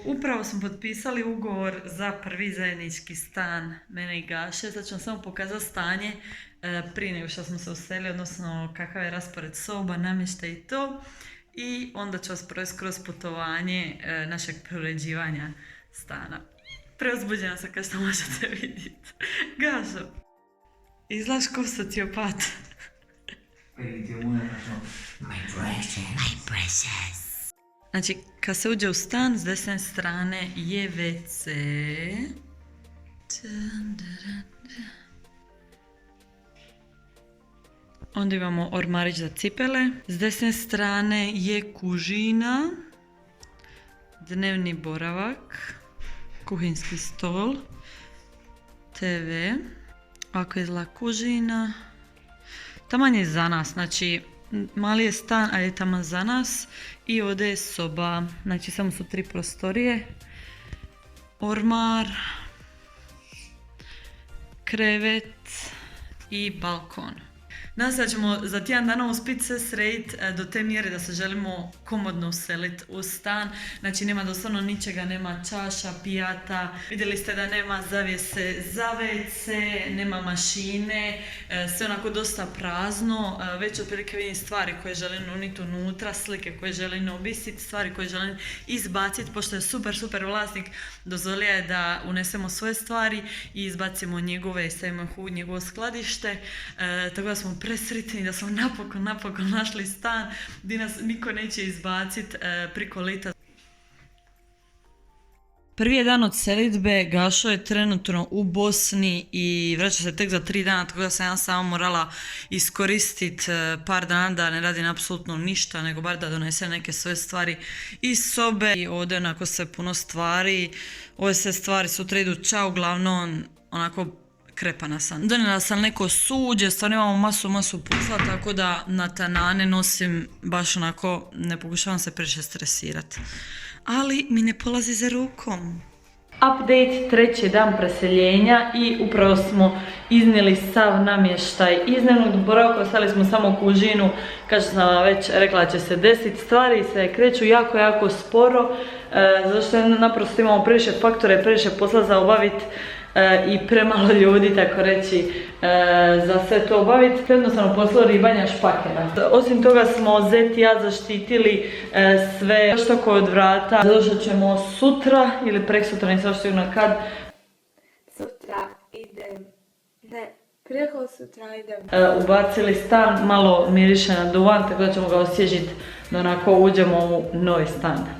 Upravo smo potpisali ugovor za prvi zajednički stan mene i Gaše. Sad ću vam samo pokazati stanje prije nego što smo se uselili, odnosno kakav je raspored soba, namještaj i to. I onda ću vas provesti kroz putovanje našeg preuređivanja stana. Preuzbuđena sam kao što možete vidjeti. Gašo, izgledaš ko sociopat. My precious. Znači, kad se uđe u stan, s desne strane je WC. Onda imamo ormarić za cipele. S desne strane je kužina, dnevni boravak, kuhinski stol, TV. Ovako izgleda kužina. Taman je za nas, znači mali je stan, ali je taman za nas. I ovdje je soba, znači samo su 3 prostorije. Ormar, krevet i balkon. Nadam se da ćemo za tjedan dana uspjeti sve srediti do te mjere da se želimo komodno useliti u stan. Znači nema doslovno ničega, nema čaša, pijata. Vidjeli ste da nema zavjese za WC, nema mašine, sve onako dosta prazno. Već otprilike vidim stvari koje želim uniti unutra, slike koje želim obisiti, stvari koje želim izbaciti, pošto je super vlasnik, dozvolio je da unesemo svoje stvari i izbacimo njegove i stavimo ih u njegovo skladište. Tako da smo presretni da smo napokon našli stan gdje nas niko neće izbaciti priko lita. Prvi je dan od selidbe, Gašo je trenutno u Bosni i vraća se tek za 3 dana, tako da sam ja samo morala iskoristiti par dana da ne radim apsolutno ništa, nego bar da donese neke svoje stvari iz sobe. I ovdje onako sve puno stvari, ove sve stvari sutra idu ča, uglavnom onako krepana sam. Donijela sam neko suđe, stvarno imamo masu posla, tako da na tanane nosim baš onako, ne pokušavam se previše stresirati. Ali mi ne polazi za rukom. Update, 3. dan preseljenja i upravo smo iznijeli sav namještaj iz dnevnog boravka, ostali smo samo kužinu, kao što sam već rekla će se desiti, stvari se kreću jako sporo, zato što naprosto imamo previše faktore, previše posla za obaviti i premalo ljudi, tako reći, za sve to obaviti. Jednostavno poslo ribanja špakera. Osim toga smo Zet i ja zaštitili sve što kod vrata. Zadošat ćemo sutra ili preksutra, nisam što sigurno kad. Sutra idem, ne, preko sutra idem. Ubacili stan, malo miriše na duvan, tako da ćemo ga osvježiti da onako uđemo u novi stan.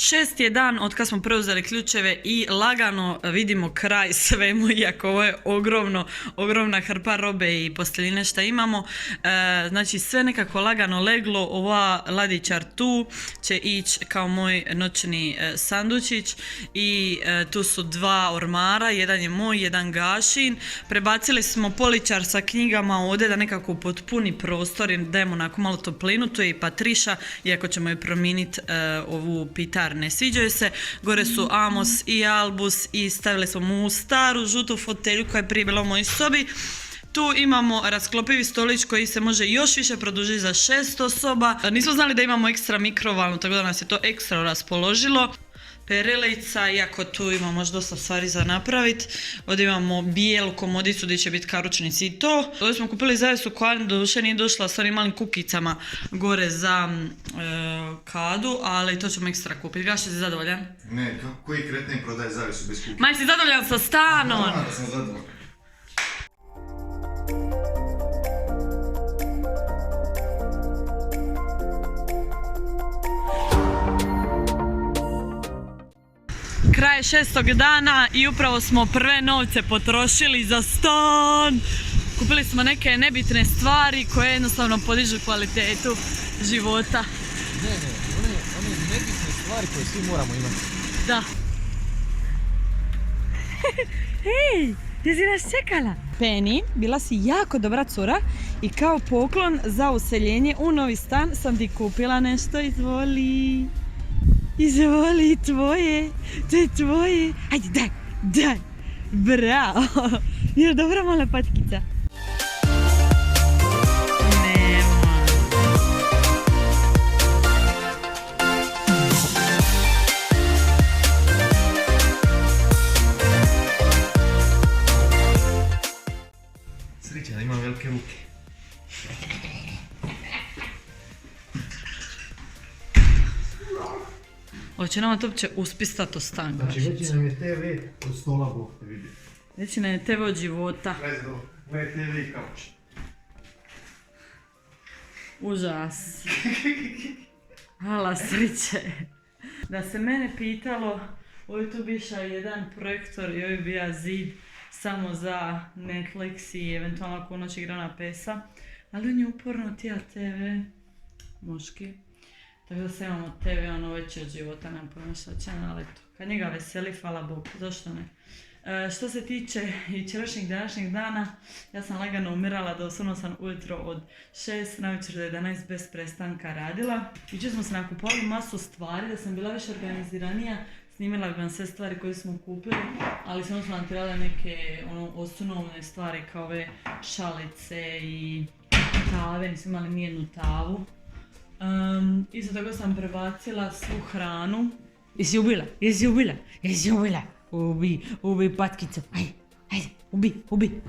Šesti je dan od kad smo preuzeli ključeve i lagano vidimo kraj svemu, iako ovo je ogromna hrpa robe i posteljine što imamo. Znači sve nekako lagano leglo, ova ladičar tu će ići kao moj noćni sandučić i tu su 2 ormara, jedan je moj, jedan Gašin. Prebacili smo poličar sa knjigama ovdje da nekako potpuni prostor i dajemo onako malo toplinu, tu je i Patriša, iako ćemo joj promijeniti ovu pitarnu. Ne sviđaju se, gore su Amos i Albus i stavili smo mu u staru žutu fotelju koja je prije bila u mojoj sobi. Tu imamo rasklopivi stolić koji se može još više produžiti za 6 osoba. Nismo znali da imamo ekstra mikrovalnu, tako da nas je to ekstra raspoložilo. Perilica, iako tu imamo još dosta stvari za napraviti. Ovdje imamo bijelu komodicu gdje će biti karučnici i to. Ovdje smo kupili zavesu koja doduše nije došla s onim malim kukicama gore za kadu, ali to ćemo ekstra kupiti. Gaš, si zadovoljan? Ne, koji kretnik prodaje zavesu bez kukica? Maj, si zadovoljan sa stanom? Da sam zadovoljan. Kraj je 6. dana i upravo smo prve novce potrošili za stan. Kupili smo neke nebitne stvari koje jednostavno podižu kvalitetu života. Ne, one nebitne stvari koje svi moramo imati. Da. Hej, ti si nas čekala? Penny, bila si jako dobra cura i kao poklon za useljenje u novi stan sam ti kupila nešto, izvoli. Izvoli, tvoje, to je tvoje. Ajde, daj, bravo. Jer dobra mala patkica. Sreća, ima velike ruke. Hoće nama to uopće uspistat stan. Znači veći nam je TV od stola, Bog te vidi. Veći nam je TV od života. Gledaj TV i kauč. Užas. Hala sreće. Da se mene pitalo, ovdje tu biša jedan projektor i ovdje bija zid samo za Netflix i eventualno ako u noć igra na PES-a. Ali on je uporno tija TV, muški. Tako da se imamo TV, ono veće od života, nemam pojma šta će, ali eto. Kad njega veseli, hvala Bogu, zašto ne? Što se tiče jučerašnjeg današnjeg dana, ja sam lagano umirala, doslovno sam ujutro od 6 navečer do 11 bez prestanka radila. Jučer smo se nakupovali masu stvari, da sam bila više organiziranija, snimila bi vam sve stvari koje smo kupili, ali samo smo nam trebali neke osnovne stvari kao ove šalice i tave, nismo imali nijednu tavu. Isto tako sam prebacila svu hranu. Jesi ubila? Ubi patkicu, ajde, ubi.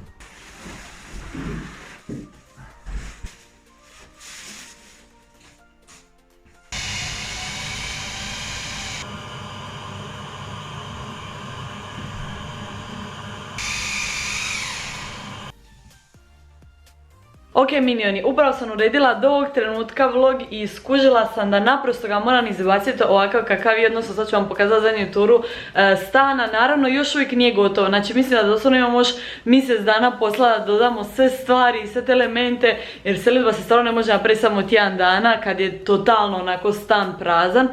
Ok minioni, upravo sam uredila do ovog trenutka vlog i skužila sam da naprosto ga moram izbaciti ovakav kakav je, odnosno sad ću vam pokazati zadnju turu stana. Naravno još uvijek nije gotovo, znači mislim da doslovno imamo još mjesec dana posla da dodamo sve stvari i sve te elemente, jer selidba se stvarno ne može napraviti samo tjedan dana kad je totalno onako stan prazan,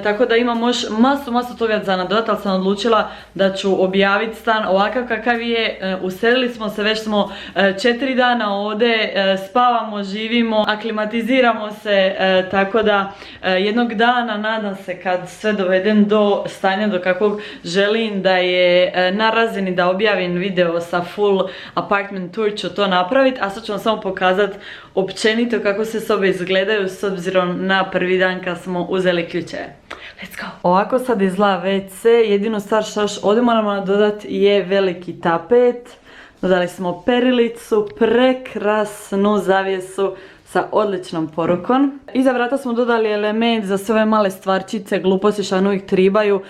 tako da imamo još masu toga za nadodat, ali sam odlučila da ću objaviti stan ovakav kakav je. Uselili smo se, već smo 4 dana ovdje, spavamo, živimo, aklimatiziramo se, tako da jednog dana nadam se kad sve dovedem do stanja do kakvog želim da je na razini da objavim video sa full apartment tour ću to napraviti, a sad ću vam samo pokazati općenito kako se sobe izgledaju s obzirom na prvi dan kad smo uzeli ključeve. Let's go! Ovako sad izgleda WC, jedino stvar što još ovdje moramo dodati je veliki tapet. Dodali smo perilicu, prekrasnu zavjesu sa odličnom porukom. Iza vrata smo dodali element za sve ove male stvarčice, gluposti što uvijek tribaju,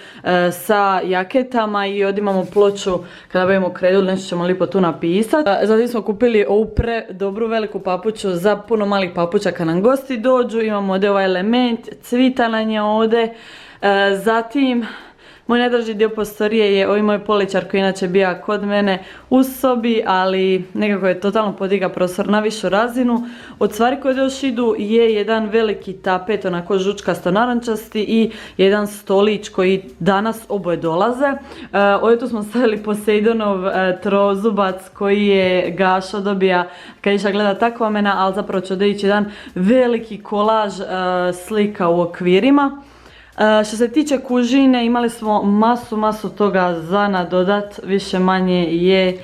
sa jaketama i ovdje imamo ploču kada bavimo kredu, nešto ćemo lipo tu napisati. Zatim smo kupili ovu dobru veliku papuču za puno malih papuča kad nam gosti dođu. Imamo ovdje ovaj element, cvita nam je ovdje. Zatim moj najdraži dio prostorije je ovaj moj poličar koji inače bija kod mene u sobi, ali nekako je totalno podiga prostor na višu razinu. Od stvari koje još idu je jedan veliki tapet, onako žučkasto narančasti, i jedan stolić koji danas oboje dolaze. Ovdje tu smo stavili Poseidonov trozubac koji je Gašo dobija kad iša gleda takvamena, ali zapravo će ovdje ići jedan veliki kolaž slika u okvirima. Što se tiče kužine, imali smo masu toga za nadodat, više manje je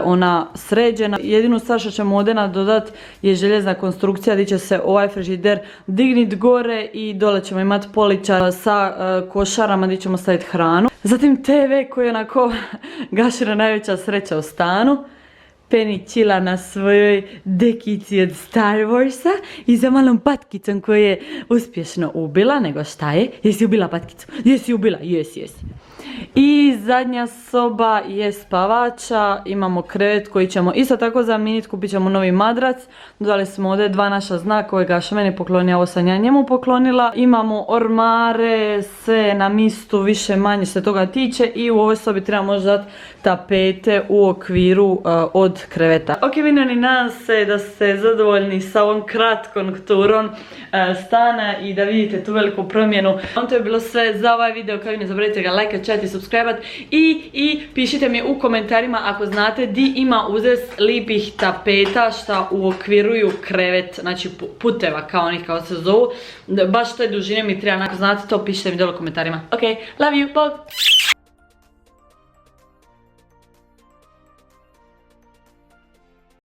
ona sređena. Jedinu stvar što ćemo ovdje nadodat je željezna konstrukcija gdje će se ovaj frižider dignit gore i dole ćemo imati poličar sa košarama gdje ćemo staviti hranu. Zatim TV koji je onako Gašina najveća sreća u stanu. Penny čila na svojoj dekici od Star Warsa i za malom patkicom koju je uspješno ubila, nego šta je? Jesi ubila patkicu? Jesi ubila? Jesi. I zadnja soba je spavača, imamo krevet koji ćemo isto tako zamijeniti, kupit ćemo novi madrac. Dodali smo ovdje 2 naša znaka koje Gaša meni poklonio, ovo sam ja njemu poklonila. Imamo ormare, sve na mistu, više manje se toga tiče i u ovoj sobi treba možda dati tapete u okviru od kreveta. Ok, vinjani, nadam se da ste zadovoljni sa ovom kratkom turom stana i da vidite tu veliku promjenu. To je bilo sve za ovaj video, kao i ne zaboravite ga lajkat, čat i subscribe i pišite mi u komentarima ako znate di ima uzes lipih tapeta šta uokviruju krevet, znači puteva kao onih kao se zovu. Baš te dužine mi treba, ako znate to pišite mi dole u komentarima. Ok, love you, bog!